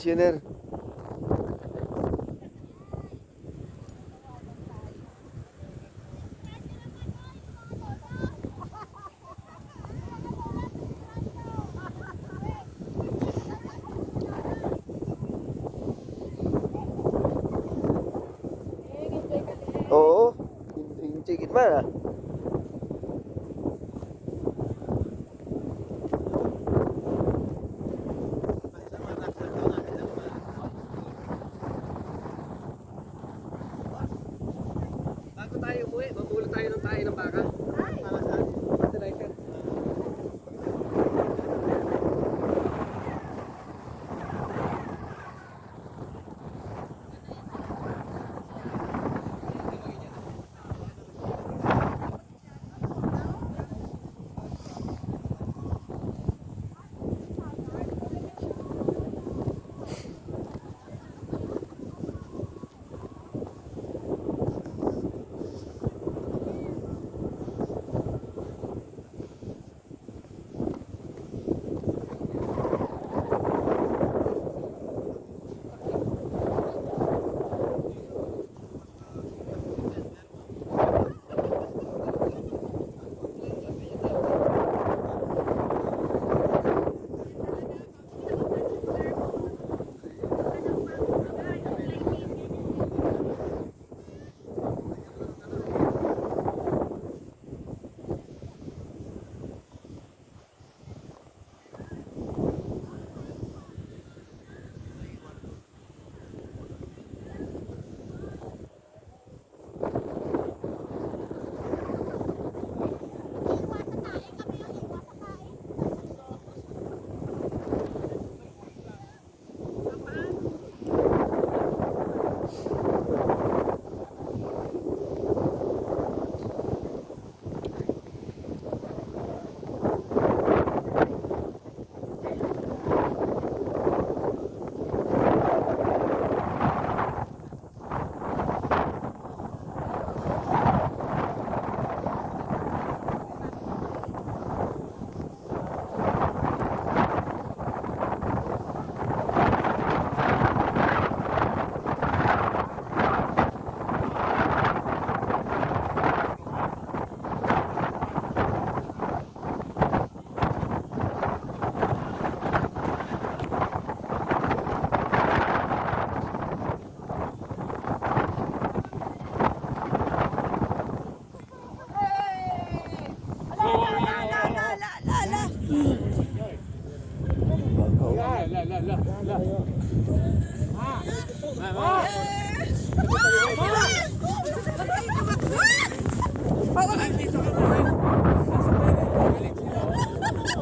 pensioner. Oo, yung chicken man ah. Bago tayo umuwi, mamulot tayo ng tayo ng baka. Para saan? Fertilizer.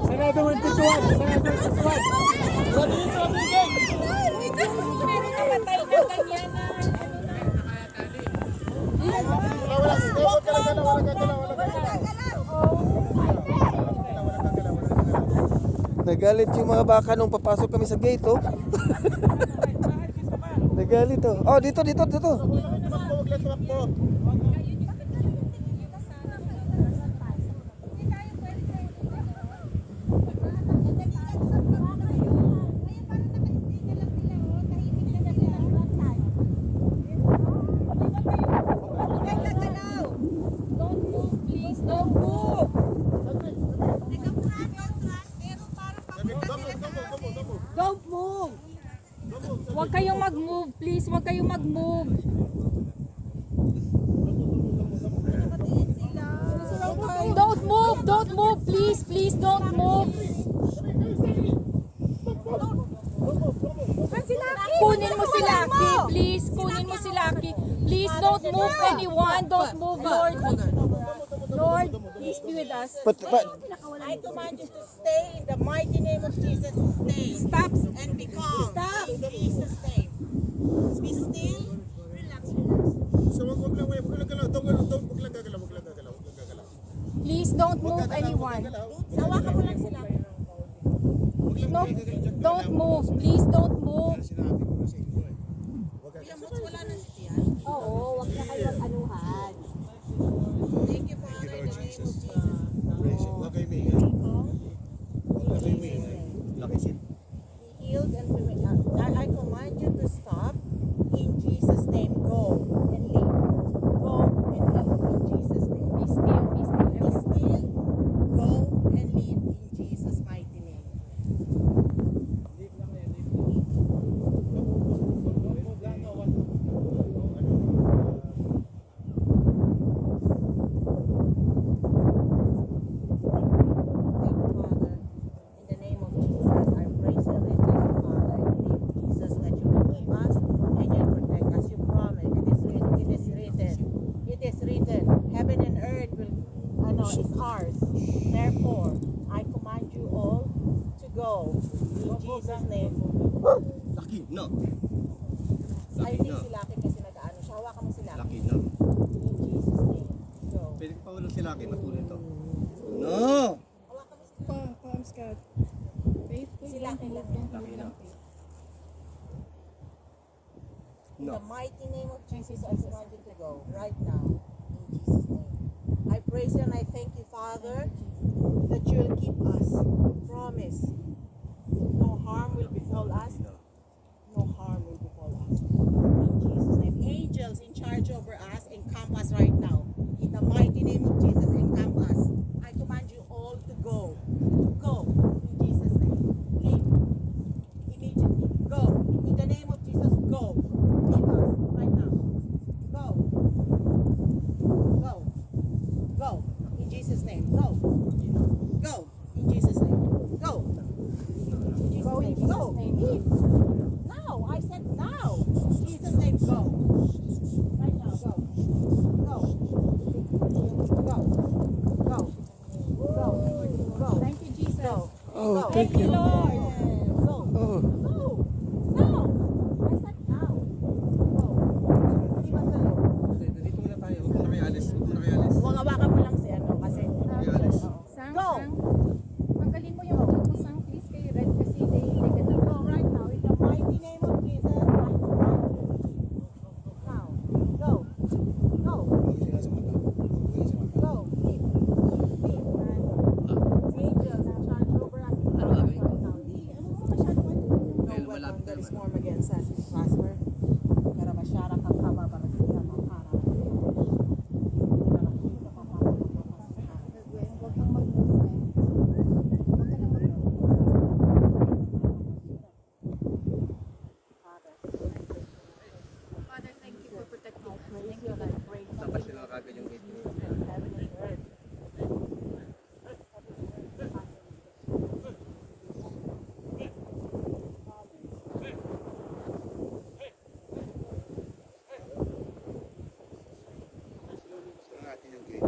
Senado 151! Senado 151! Sabi sa bigay! Meron namatay na ganyan na. Nagalit yung mga baka nung papasok kami sa gate, oh. Nagalit, oh. Oh, dito. Don't move, please. Don't move. Don't move. Huwag kayong mag-move, please. Huwag kayong mag-move. Don't move. Don't move, please. Please don't move. Kunin mo si Lucky, please. Kunin mo si Lucky. Please don't move anyone. Don't move, Lord. Lord, please be with us. I command you to stay in the mighty name of Jesus. Stay. Stop. And be calm. Stop. In Jesus' name. Be still. Relax. So wag lang, wag lang galaw. Wag lang gagalaw. Please don't move anyone. Sawa ka mo lang sila. No, don't move. Please don't move. Wala na si Tian. Oo, wag na kayo mag-anuhan. Thank you, Father, in the name of Jesus. Wag kayo may ingay. Wag kayo may ingay. Lakisin. Be healed and be I ours. Therefore, I command you all to go. In Jesus' name. Laki, no. Ay, hindi si Lucky kasi nag-ano siya. Hawakan mo si Lucky. Laki, no. In Jesus' name. Go. Pwede ko pa walang si Laki, matulog to. No! Hawakan mo si Lucky. Laki, no. In No. the mighty name of Jesus, I command you to go right now. In Jesus' name. I praise you and I thank you, Father, that you will keep us. Promise. No harm will befall us. No harm will befall us. In Jesus' name. Angels in charge over us, encamp us right now. In the mighty name of Jesus, encamp us. I command you all to go. Go. In Jesus' name. Leave. Immediately. Go. In the name of Jesus, go. Leave us right now. Go. Go. Go. In Jesus' name. Go. Go. In Jesus' name. Go. In Jesus' name. Go. Leave. Now. I said now. In Jesus' name. Go. Right now. Go. Go. Go. Go. Go. Go. Thank you, Jesus. Go. Oh, Go. thank you. Lord. Go. Oh. Go. Now. I said now. Go. Leave us alone. Dito muna tayo, huwag muna kayo alis. Huwag muna kayo alis. Huwag hawakan mo lang si ano kasi. Sang, Go. sang. Tanggalin mo yung ulo mo, sang, please, kay Red kasi they get Go right now in the mighty name of Jesus. I command you. Now. Go. Go. Sila sa mata. Sila sa mata. Go. Leave. Leave. Angels in charge over us. Ano right now. Ano mo masyado man? No weapon that is formed against us will prosper. Kara masyara kang kababara sila makara. Huwag kang mag-movement. Huwag ka nang Father, thank you for protecting us. Thank you, Lord. Dapat sila kagad yung gate niyo. Heaven and earth. Ang atin yung gate.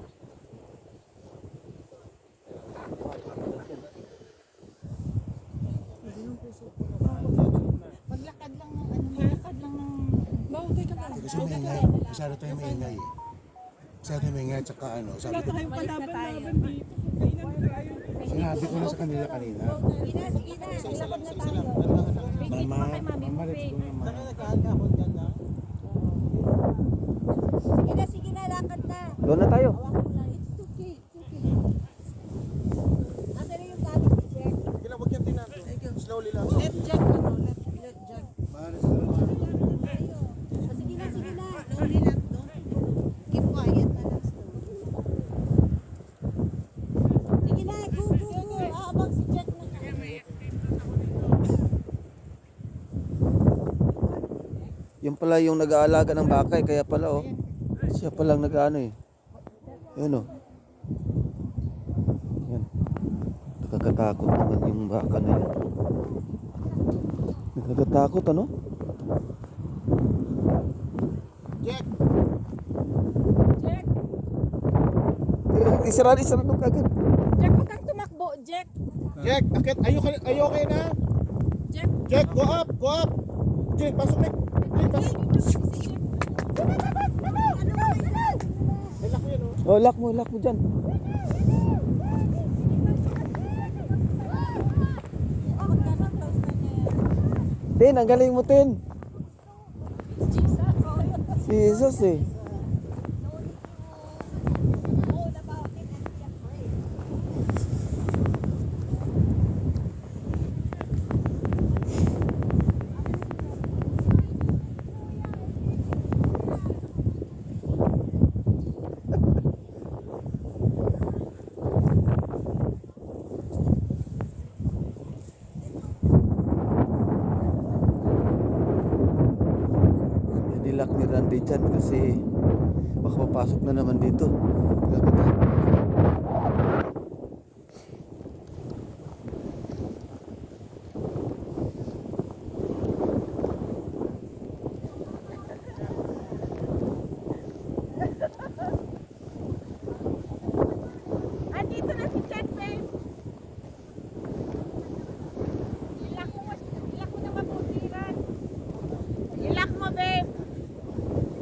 Maglakad lang ng ano, maglakad lang ng... Kasi maingay. Masyado tayo maingay eh. Masyado tayo maingay. Tsaka ano, sabi ko, sinabi ko na sa kanila kanina. Mama, mama, let's go naman. Sige na, lakad na. Doon na tayo. It's okay. Asa na yung galing si Jack? Sige lang, huwag yung tinando. Slowly lang. Let Jack, ano, let Jack. Sige na. Slowly lang, no? Keep quiet na lang, slowly. Sige na, go. Aabang si Jack na. Yung pala yung nag-aalaga ng baka eh, kaya pala oh. Siya palang nag-ano eh. Yun oh. Yan. Nakakatakot naman yung baka na yun. Nakakatakot ano? Jack! Jack! Isara nung kagad. Jack, huwag kang tumakbo, Jack! Jack! Akit! Are you okay na? Jack! Jack! Go up! Jack! Pasok na! Jack! Pasok! Ay, laki yan oh. Oh, lock mo dyan. Tin, ang galing mo, Tin. Jesus eh. Nilak ni Randy dyan kasi baka papasok na naman dito.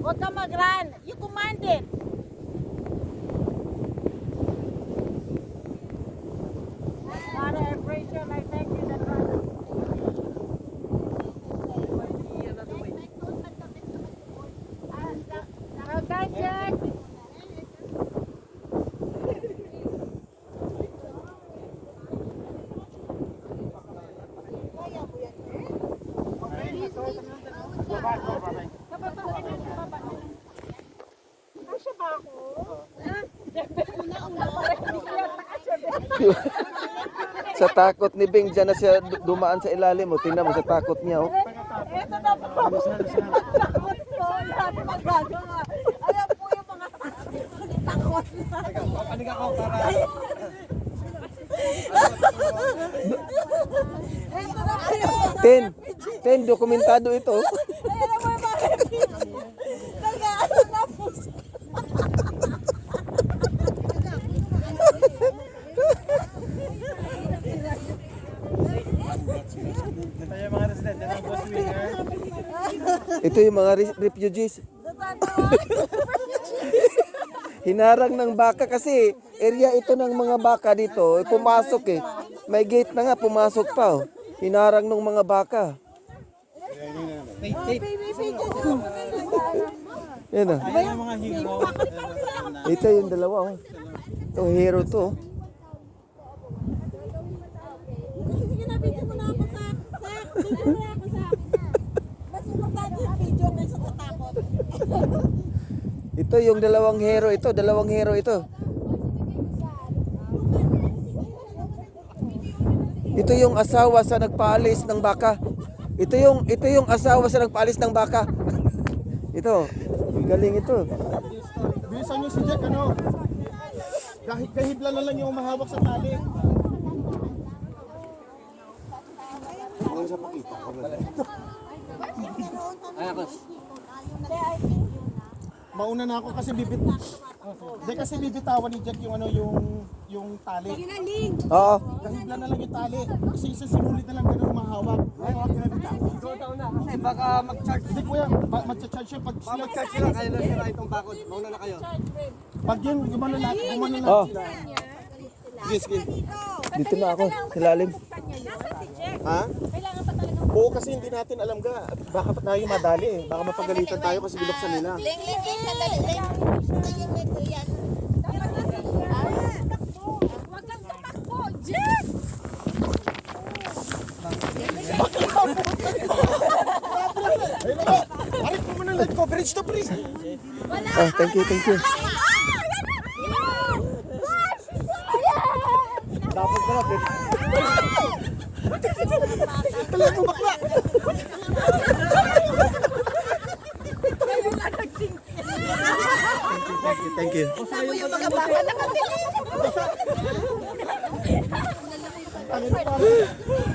Huwag ka mag-run. You command it. Father, I praise you and I thank you that Okay, Jack. Sa takot ni Bing, dyan na siya dumaan sa ilalim mo. Tingnan mo sa takot niya, oh. Ito na po. Takot po. Lahat magagawa. Alam po yung mga takot na. Panig ako para... Ito na po. Ten, dokumentado ito. Ayan mo yung mga nag-ano na po. Ito yung mga refugees. Hinarang ng baka kasi area ito ng mga baka dito. Pumasok eh. May gate na nga, pumasok pa. Oh. Hinarang ng mga baka. Yan ah. Ito yung dalawa. Oh. Ito, hero to. Oh. Sige na, video mo na ako sa video mo na ako sa mas importante yung video kaysa sa takot. Ito yung dalawang hero ito. Dalawang hero ito. Ito yung asawa sa nagpaalis ng baka. Ito yung asawa sa nagpaalis ng baka. Ito. Galing ito. Bilisan nyo si Jack, ano? Kahibla na lang yung umahawak sa tali. Mauna na ako kasi kasi bibitawan ni Jack yung ano yung tali. Oo. Kahibla na lang yung tali. Kasi isa sinulit na lang ganun umahawak. Ay, wag na bitawan. Ay, baka mag-charge. Hindi kuya, mag-charge siya pag Baka mag-charge sila, kaya na sila itong bakod. Mauna na kayo. pag yun gumano lahat Oh. sila. Dito na ako. Sa lalim. Ha? Oo, kasi hindi natin alam ga. Baka pa tayo madali eh. Baka mapagalitan tayo kasi binuksan nila. Huwag kang tatakbo, Jack! Aray po muna light coverage to pre. Oh, thank you, thank you. Dapat pala pre. Talagang bakla. Thank you. Ano pa?